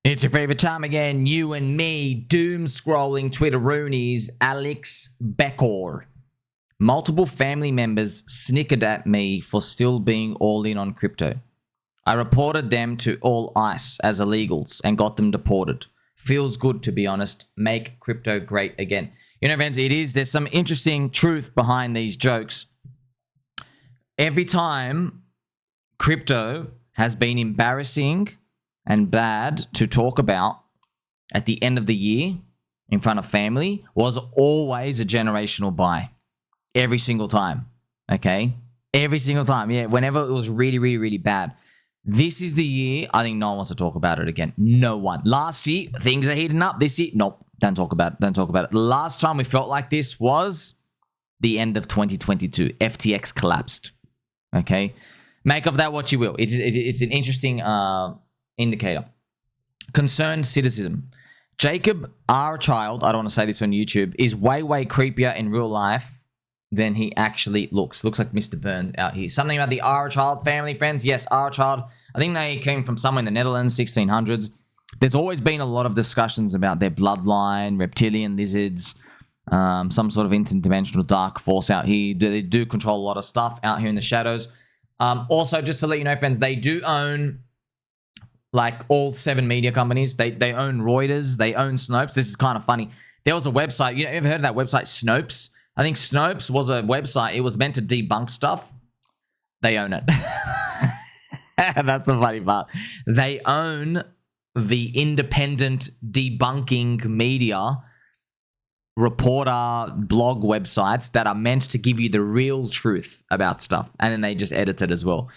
It's your favorite time again, you and me, doom-scrolling Twitteroonies, Alex Becker. Multiple family members snickered at me for still being all in on crypto. I reported them to all ICE as illegals and got them deported. Feels good, to be honest. Make crypto great again. You know, friends, there's some interesting truth behind these jokes. Every time crypto has been embarrassing and bad to talk about at the end of the year in front of family was always a generational buy. Every single time. Okay? Every single time. Yeah, whenever it was really, really, really bad. This is the year I think no one wants to talk about it again. No one. Last year, things are heating up. This year, nope. Don't talk about it. Don't talk about it. Last time we felt like this was the end of 2022. FTX collapsed. Okay? Make of that what you will. It's an interesting indicator. Concerned citizen. Jacob Rothschild, I don't want to say this on YouTube, is way, way creepier in real life than he actually looks. Looks like Mr. Burns out here. Something about the Rothschild family, friends. Yes, Rothschild. I think they came from somewhere in the Netherlands, 1600s. There's always been a lot of discussions about their bloodline, reptilian lizards, some sort of interdimensional dark force out here. They do control a lot of stuff out here in the shadows. Also, just to let you know, friends, they do own like all 7 media companies. They own Reuters. They own Snopes. This is kind of funny. There was a website. You ever heard of that website, Snopes? I think Snopes was a website. It was meant to debunk stuff. They own it. That's the funny part. They own the independent debunking media reporter blog websites that are meant to give you the real truth about stuff. And then they just edit it as well.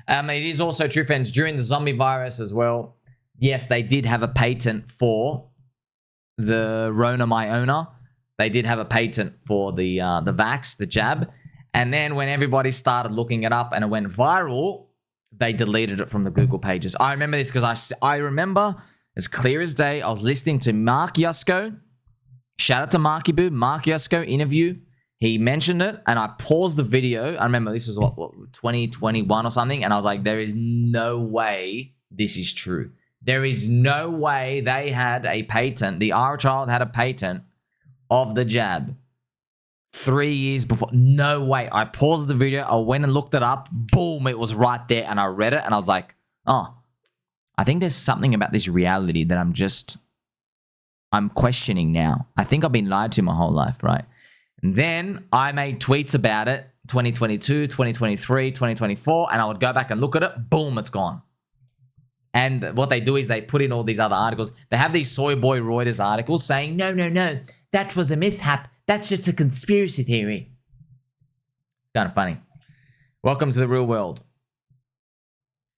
It is also true, friends, during the zombie virus as well. Yes, they did have a patent for the Rona Myona. They did have a patent for the vax, the jab. And then when everybody started looking it up and it went viral, they deleted it from the Google pages. I remember this because I remember as clear as day, I was listening to Mark Yusko. Shout out to Marky Boo. Mark Yusko interview. He mentioned it and I paused the video. I remember this was what 2021 or something. And I was like, there is no way this is true. There is no way they had a patent. The Rothschild had a patent of the jab 3 years before. No way. I paused the video. I went and looked it up. Boom. It was right there. And I read it and I was like, oh, I think there's something about this reality that I'm questioning now. I think I've been lied to my whole life, right? And then I made tweets about it 2022, 2023, 2024, and I would go back and look at it. Boom, it's gone. And what they do is they put in all these other articles. They have these soy boy Reuters articles saying, no, that was a mishap. That's just a conspiracy theory. Kind of funny. Welcome to the real world.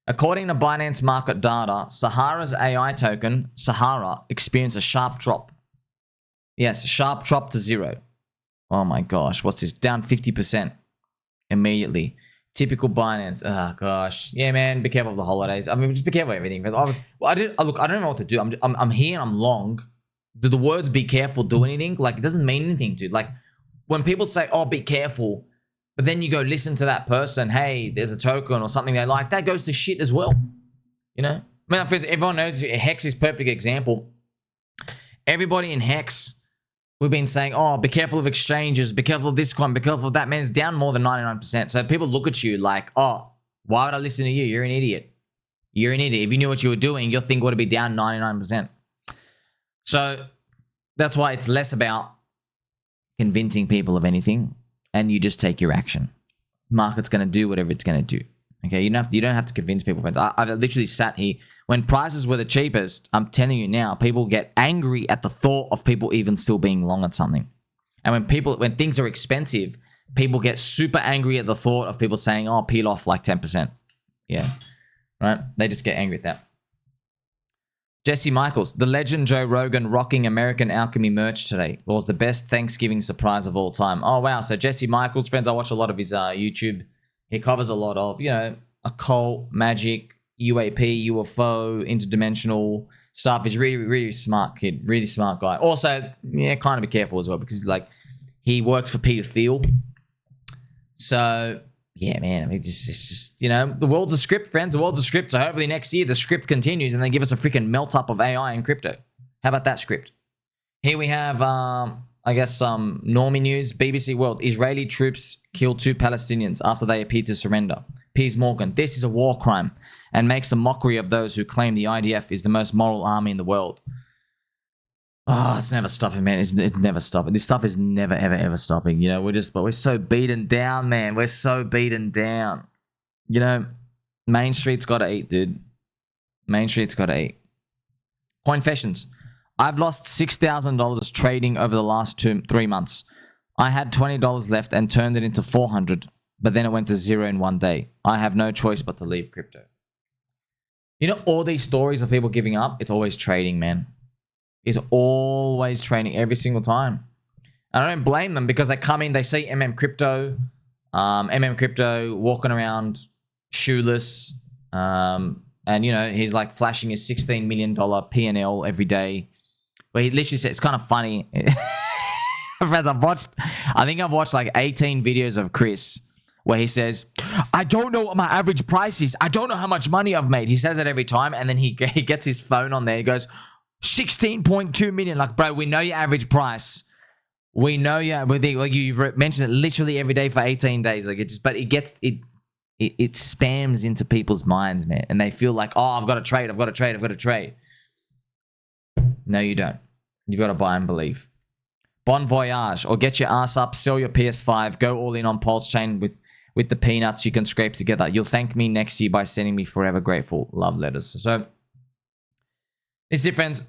According to Binance market data, Sahara's AI token, Sahara, experienced a sharp drop. Yes, a sharp drop to zero. Oh my gosh, what's this? Down 50% immediately. Typical Binance. Oh gosh. Yeah, man, be careful of the holidays. I mean, just be careful of everything. I don't know what to do. I'm here and I'm long. Do the words be careful do anything? Like, it doesn't mean anything, dude. Like, when people say, oh, be careful, but then you go listen to that person, hey, there's a token or something they like, that goes to shit as well. You know? I mean, everyone knows Hex is perfect example. Everybody in Hex, we've been saying, oh, be careful of exchanges, be careful of this coin, be careful of that. Man, it's down more than 99%. So people look at you like, oh, why would I listen to you? You're an idiot. You're an idiot. If you knew what you were doing, your thing would be down 99%. So that's why it's less about convincing people of anything and you just take your action. Market's going to do whatever it's going to do. Okay, you don't have to convince people, friends. I've literally sat here. When prices were the cheapest, I'm telling you now, people get angry at the thought of people even still being long at something. And when things are expensive, people get super angry at the thought of people saying, oh, peel off like 10%. Yeah, right? They just get angry at that. Jesse Michels, the legend Joe Rogan rocking American Alchemy merch today. Was the best Thanksgiving surprise of all time. Oh, wow. So Jesse Michels, friends, I watch a lot of his YouTube. He covers a lot of, occult, magic, UAP, UFO, interdimensional stuff. He's really, really smart kid. Really smart guy. Also, yeah, kind of be careful as well because he works for Peter Thiel. So yeah, man, I mean, it's just, you know, the world's a script, friends. The world's a script. So hopefully next year the script continues and they give us a freaking melt up of AI and crypto. How about that script? Here we have, I guess, some normie news. BBC World. Israeli troops killed 2 Palestinians after they appeared to surrender. Piers Morgan. This is a war crime and makes a mockery of those who claim the IDF is the most moral army in the world. Oh, it's never stopping, man. It's never stopping. This stuff is never, ever, ever stopping. You know, we're so beaten down, man. We're so beaten down. You know, Main Street's got to eat, dude. Main Street's got to eat. Coinfessions. I've lost $6,000 trading over the last 3 months. I had $20 left and turned it into $400, but then it went to 0 in 1 day. I have no choice but to leave crypto. You know, all these stories of people giving up, it's always trading, man. It's always trading every single time. And I don't blame them because they come in, they see Crypto walking around shoeless, and you know, he's like flashing his $16 million P&L every day. Where he literally said, it's kind of funny. Friends, I think I've watched like 18 videos of Chris where he says, I don't know what my average price is. I don't know how much money I've made. He says it every time. And then he gets his phone on there. He goes, 16.2 million. Like, bro, we know your average price. We know you've mentioned it literally every day for 18 days. Like, it spams into people's minds, man. And they feel like, oh, I've got to trade. No, you don't. You've got to buy and believe. Bon voyage, or get your ass up, sell your PS5, go all in on PulseChain with the peanuts you can scrape together. You'll thank me next year by sending me forever grateful love letters. So, it's different.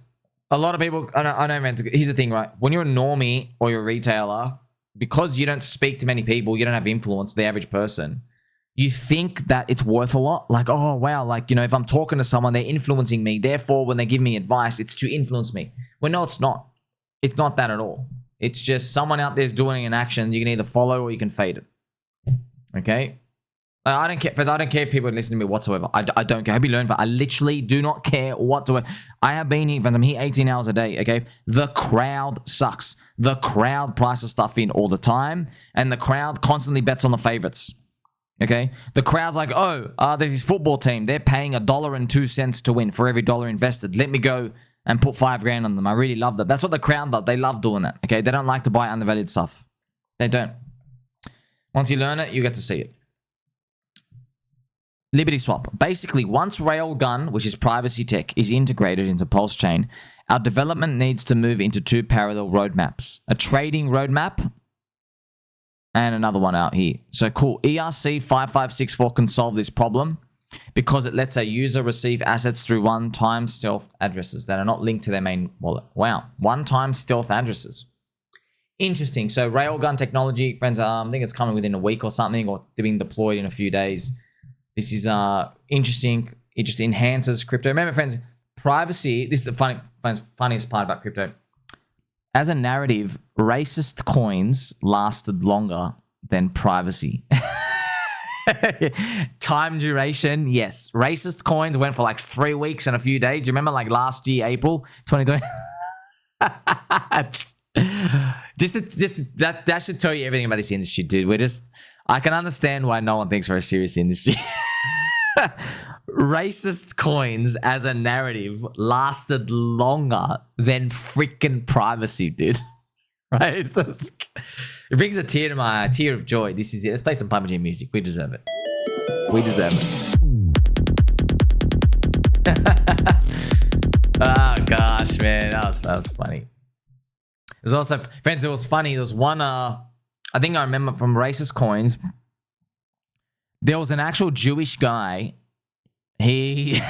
A lot of people, I know, man, here's the thing, right? When you're a normie or you're a retailer, because you don't speak to many people, you don't have influence, the average person, you think that it's worth a lot. Like, oh, wow, like, you know, if I'm talking to someone, they're influencing me. Therefore, when they give me advice, it's to influence me. Well, no, it's not. It's not that at all. It's just someone out there's doing an action. You can either follow or you can fade it. Okay? I don't care. I don't care if people listen to me whatsoever. I don't care. I hope you learn. I literally do not care whatsoever. I have been here, friends. I'm here 18 hours a day. Okay, the crowd sucks. The crowd prices stuff in all the time, and the crowd constantly bets on the favorites. Okay, the crowd's like, oh, there's this football team. They're paying $1.02 to win for every dollar invested. Let me go and put $5,000 on them. I really love that. That's what the crowd does. They love doing that. Okay, they don't like to buy undervalued stuff. They don't. Once you learn it, you get to see it. LibertySwap. Basically, once Railgun, which is privacy tech, is integrated into PulseChain, our development needs to move into 2 parallel roadmaps. A trading roadmap and another one out here. So cool. ERC5564 can solve this problem because it lets a user receive assets through one-time stealth addresses that are not linked to their main wallet. Wow. One-time stealth addresses. Interesting. So Railgun technology, friends, I think it's coming within a week or something, or being deployed in a few days. This is interesting. It just enhances crypto. Remember, friends, privacy, this is the funniest part about crypto. As a narrative, racist coins lasted longer than privacy. Time duration, yes. Racist coins went for like 3 weeks and a few days. Do you remember like last year, April 2020? That should tell you everything about this industry, dude. I can understand why no one thinks we're a serious industry. Racist coins as a narrative lasted longer than freaking privacy did. Right? It brings a tear to my tear of joy. This is it. Let's play some PUBG music. We deserve it. We deserve it. Oh gosh, man. That was funny. There's also, friends, it was funny. There was one, I think I remember from racist coins. There was an actual Jewish guy. I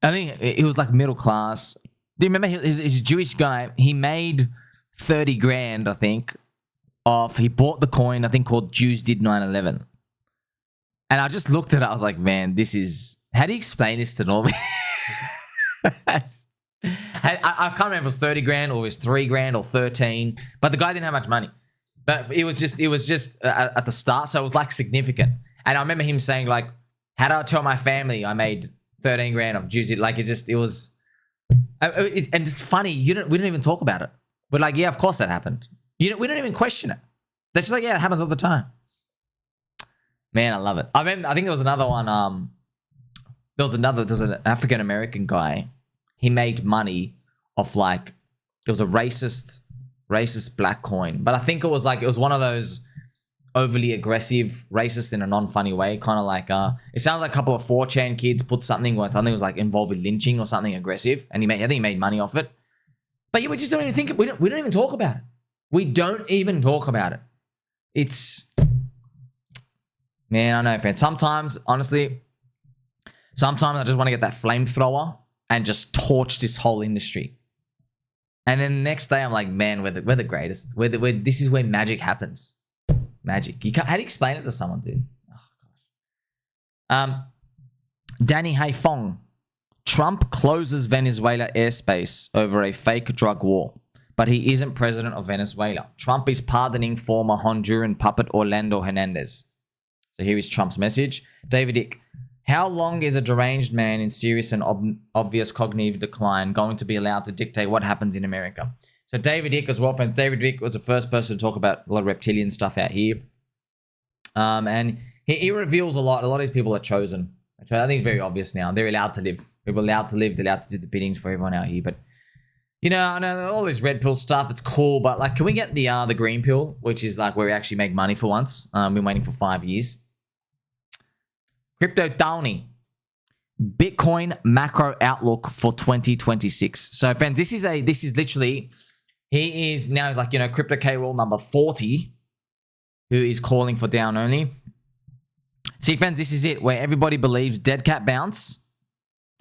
think he was like middle class. Do you remember he's a Jewish guy? He made 30 grand, I think, he bought the coin, I think, called Jews Did 9/11. And I just looked at it, I was like, man, how do you explain this to Norman? I can't remember if it was 30 grand or it was 3 grand or 13, but the guy didn't have much money. But it was just at the start, so it was like significant. And I remember him saying like, how do I tell my family I made 13 grand of Jews? Like and it's funny, we didn't even talk about it. We're like, yeah, of course that happened. We don't even question it. They're just like, yeah, it happens all the time. Man, I love it. I think there was another one. There's an African American guy. He made money off like it was a racist black coin, but I think it was one of those overly aggressive racist in a non-funny way, kind of like it sounds like a couple of 4chan kids put something where something was like involved with lynching or something aggressive, and I think he made money off it. But yeah, we just don't even think we don't even talk about it. We don't even talk about it. It's, man, I know, fans. Sometimes, honestly, I just want to get that flamethrower and just torch this whole industry. And then the next day, I'm like, man, we're the greatest. This is where magic happens. Magic. How do you explain it to someone, dude? Oh, gosh. Danny Haifong. Trump closes Venezuela airspace over a fake drug war, but he isn't president of Venezuela. Trump is pardoning former Honduran puppet Orlando Hernandez. So here is Trump's message. David Icke. How long is a deranged man in serious and obvious cognitive decline going to be allowed to dictate what happens in America? So David Icke as well, friends. David Icke was the first person to talk about a lot of reptilian stuff out here. And he reveals a lot. A lot of these people are chosen. I think it's very obvious now. They're allowed to live. People are allowed to live. They're allowed to do the biddings for everyone out here. But, you know, I know all this red pill stuff. It's cool. But, like, can we get the green pill, which is, like, where we actually make money for once? Been waiting for 5 years. Crypto Downey. Bitcoin macro outlook for 2026. So, friends, this is literally, he's like, you know, crypto KOL number 40, who is calling for down only. See, friends, this is it, where everybody believes dead cat bounce,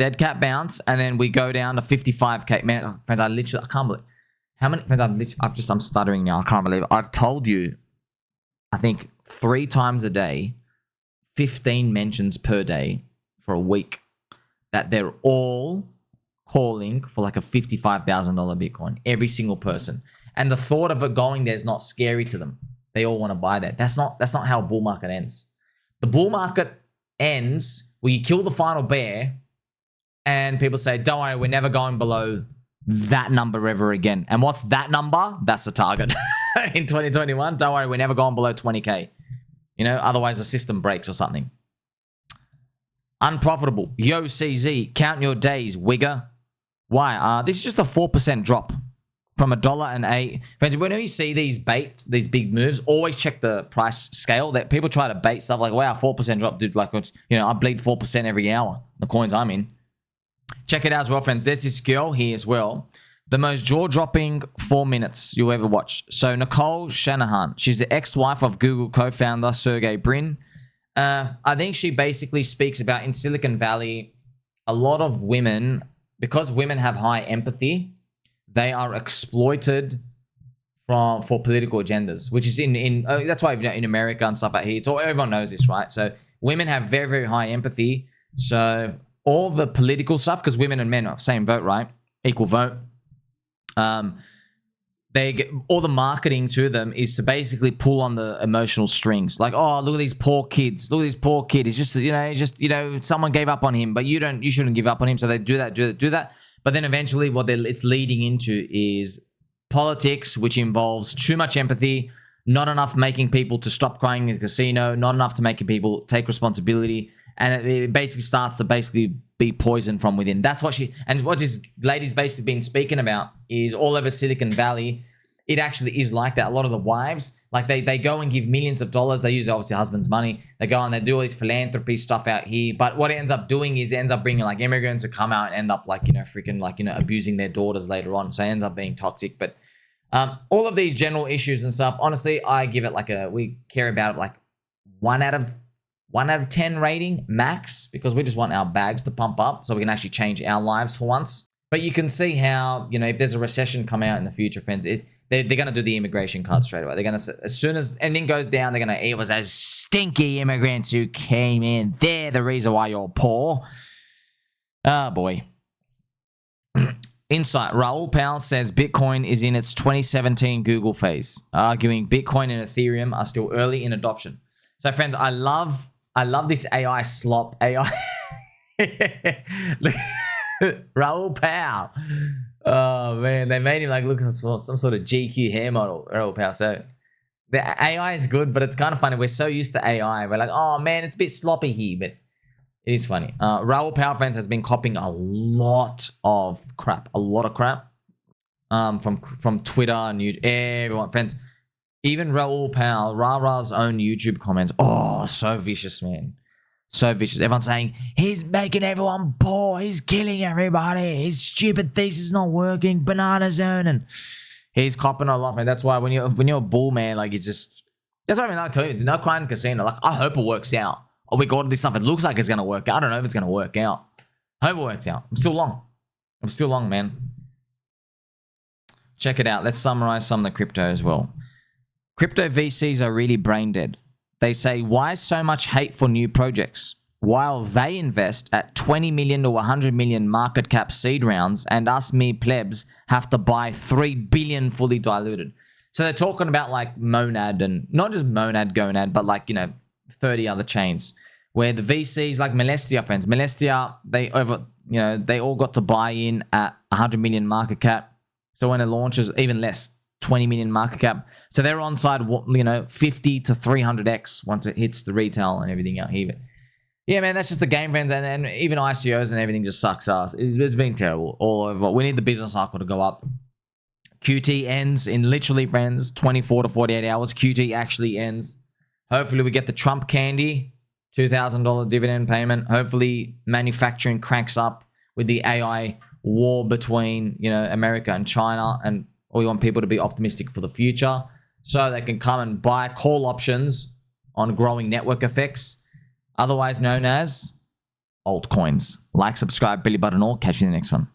and then we go down to 55K. Man, friends, I can't believe how many, friends, I'm stuttering now. I can't believe it. I've told you, I think 3 times a day, 15 mentions per day for a week, that they're all calling for like a $55,000 Bitcoin, every single person. And the thought of it going there is not scary to them. They all want to buy that. That's not how a bull market ends. The bull market ends where you kill the final bear and people say, don't worry, we're never going below that number ever again. And what's that number? That's the target. In 2021, don't worry, we're never going below 20K. You know, otherwise the system breaks or something. Unprofitable. Yo, CZ, count your days, wigger. Why? This is just a 4% drop from $1.08. Friends, when you see these baits, these big moves, always check the price scale. That people try to bait stuff like, wow, 4% drop, dude. Like, you know, I bleed 4% every hour. The coins I'm in. Check it out as well, friends. There's this girl here as well. The most jaw-dropping 4 minutes you'll ever watch. So Nicole Shanahan, she's the ex-wife of Google co-founder Sergey Brin. I think she basically speaks about in Silicon Valley, a lot of women, because women have high empathy, they are exploited for political agendas, which is that's why in America and stuff out here, everyone knows this, right? So women have very, very high empathy. So all the political stuff, because women and men are same vote, right? Equal vote. They get all the marketing to them is to basically pull on the emotional strings. Like, oh, look at these poor kids. Look at this poor kid. It's just, someone gave up on him, but you shouldn't give up on him. So they do that. But then eventually what it's leading into is politics, which involves too much empathy, not enough making people to stop crying in the casino, not enough to making people take responsibility. And it basically starts to be poisoned from within. That's what what this lady's basically been speaking about is all over Silicon Valley. It actually is like that. A lot of the wives, like they go and give millions of dollars. They use obviously husband's money. They go and they do all this philanthropy stuff out here. But what it ends up doing is it ends up bringing like immigrants who come out and end up like, abusing their daughters later on. So it ends up being toxic. But all of these general issues and stuff, honestly, I give it we care about it like 1 out of 10 rating max, because we just want our bags to pump up so we can actually change our lives for once. But you can see how, if there's a recession come out in the future, friends, they're going to do the immigration card straight away. They're going to, as soon as anything goes down, they're going to, it was those stinky immigrants who came in. They're the reason why you're poor. Oh, boy. Insight. Raoul Pal says Bitcoin is in its 2017 Google phase, arguing Bitcoin and Ethereum are still early in adoption. So, friends, I love this AI slop. Raoul Pal. Oh, man. They made him look for some sort of GQ hair model, Raoul Pal. So, The AI is good, but it's kind of funny. We're so used to AI. We're like, oh man, it's a bit sloppy here, but it is funny. Raoul Pal friends has been copying a lot of crap. From Twitter and YouTube. Everyone, friends. Even Raoul Pal, Ra-Ra's own YouTube comments. Oh, so vicious, man. So vicious. Everyone's saying, he's making everyone poor. He's killing everybody. His stupid thesis is not working. Banana zone. And he's copping a lot, man. That's why when you're a bull, man, like you just... That's what I mean. I tell you, no crying casino. Like, I hope it works out. Oh, we got all this stuff. It looks like it's going to work out. I don't know if it's going to work out. I hope it works out. I'm still long, man. Check it out. Let's summarize some of the crypto as well. Crypto VCs are really brain dead. They say, why so much hate for new projects? While they invest at 20 million to 100 million market cap seed rounds and us mere plebs have to buy 3 billion fully diluted. So they're talking about like Monad and not just Monad, Gonad, but like, 30 other chains where the VCs like Molestia friends, Molestia, they all got to buy in at 100 million market cap. So when it launches, even less, 20 million market cap. So they're on side, 50 to 300x once it hits the retail and everything out here. Yeah, man, that's just the game, friends. And even ICOs and everything just sucks ass. It's been terrible all over. We need the business cycle to go up. QT ends in literally, friends, 24 to 48 hours. QT actually ends. Hopefully we get the Trump candy, $2,000 dividend payment. Hopefully manufacturing cranks up with the AI war between, America and China. And we want people to be optimistic for the future so they can come and buy call options on growing network effects, otherwise known as altcoins. Like, subscribe, Billy Button all. Catch you in the next one.